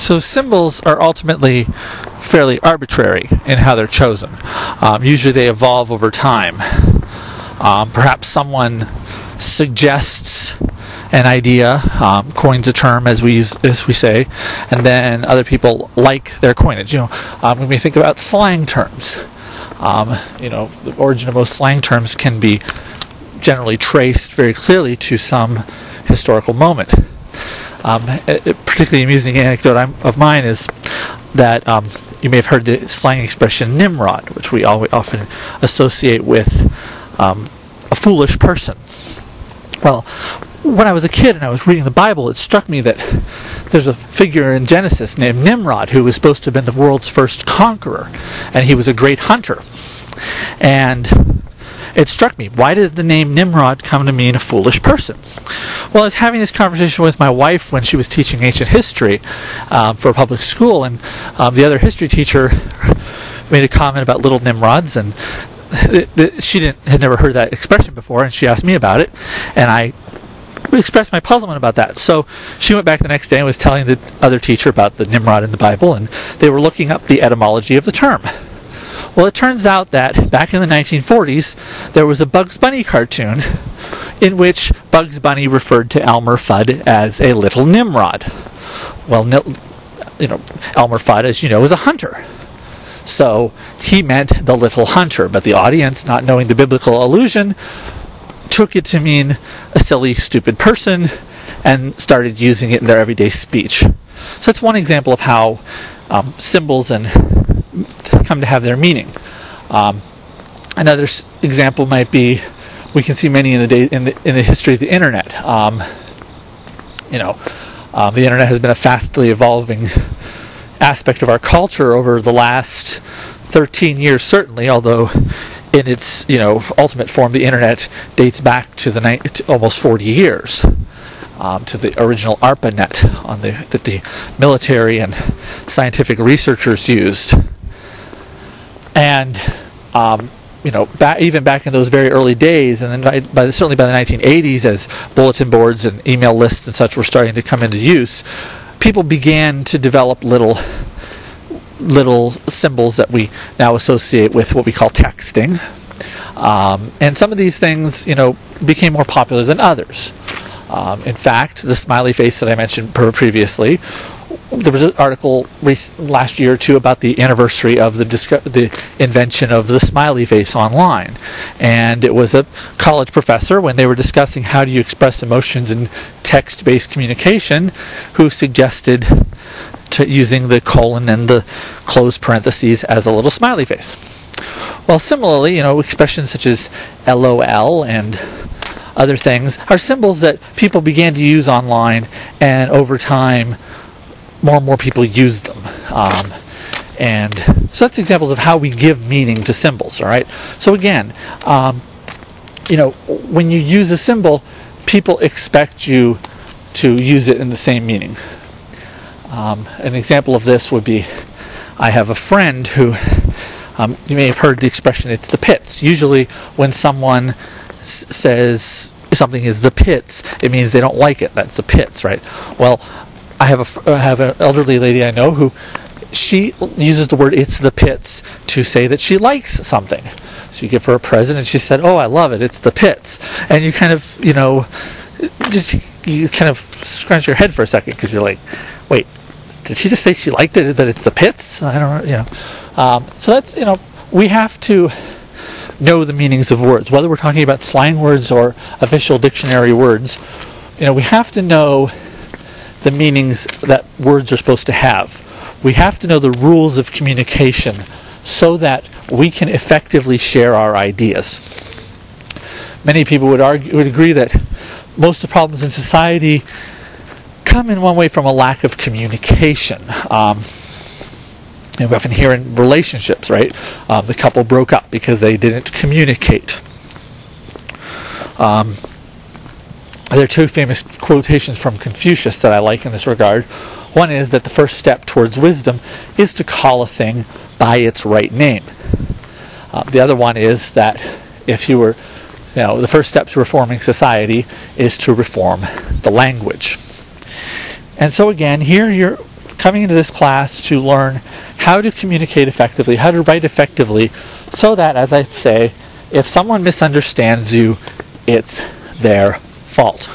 So symbols are ultimately fairly arbitrary in how they're chosen. Usually they evolve over time. Perhaps someone suggests an idea, coins a term as we say, and then other people like their coinage. When we think about slang terms, the origin of most slang terms can be generally traced very clearly to some historical moment. A particularly amusing anecdote of mine is that you may have heard the slang expression Nimrod, which we often associate with a foolish person. Well, when I was a kid and I was reading the Bible, it struck me that there's a figure in Genesis named Nimrod who was supposed to have been the world's first conqueror, and he was a great hunter. And it struck me, why did the name Nimrod come to mean a foolish person? Well, I was having this conversation with my wife when she was teaching ancient history for a public school, and the other history teacher made a comment about little Nimrods, and she had never heard that expression before, and she asked me about it, and I expressed my puzzlement about that. So she went back the next day and was telling the other teacher about the Nimrod in the Bible, and they were looking up the etymology of the term. Well, it turns out that back in the 1940s, there was a Bugs Bunny cartoon in which Bugs Bunny referred to Elmer Fudd as a little Nimrod. Well, Elmer Fudd, as you know, is a hunter. So he meant the little hunter, but the audience, not knowing the biblical allusion, took it to mean a silly, stupid person and started using it in their everyday speech. So that's one example of how symbols come to have their meaning. Another example might be, we can see many in the history of the internet. The internet has been a fastly evolving aspect of our culture over the last 13 years, certainly, although in its ultimate form, the internet dates back to almost 40 years, to the original ARPANET that the military and scientific researchers used. And even back in those very early days, and then certainly by the 1980s, as bulletin boards and email lists and such were starting to come into use, people began to develop little symbols that we now associate with what we call texting. And some of these things, became more popular than others. In fact, the smiley face that I mentioned previously, there was an article last year or two about the anniversary of the invention of the smiley face online. And it was a college professor, when they were discussing how do you express emotions in text-based communication, who suggested using the colon and the closed parentheses as a little smiley face. Well, similarly, expressions such as LOL and other things are symbols that people began to use online, and over time, more and more people use them. And so that's examples of how we give meaning to symbols, all right? So again, when you use a symbol, people expect you to use it in the same meaning. An example of this would be, I have a friend who, you may have heard the expression, it's the pits. Usually when someone says something is the pits, it means they don't like it. That's the pits, right? Well, I have an elderly lady I know who, she uses the word "it's the pits" to say that she likes something. So you give her a present and she said, "Oh, I love it, it's the pits." And you kind of, you kind of scratch your head for a second, because you're like, wait, did she just say she liked it, that it's the pits? I don't know, So that's, we have to know the meanings of words, whether we're talking about slang words or official dictionary words. We have to know the meanings that words are supposed to have. We have to know the rules of communication so that we can effectively share our ideas. Many people would agree that most of the problems in society come in one way from a lack of communication. We often hear in relationships, right? The couple broke up because they didn't communicate. There are two famous quotations from Confucius that I like in this regard. One is that the first step towards wisdom is to call a thing by its right name. The other one is that if you were, the first step to reforming society is to reform the language. And so again, here you're coming into this class to learn how to communicate effectively, how to write effectively, so that, as I say, if someone misunderstands you, it's their fault.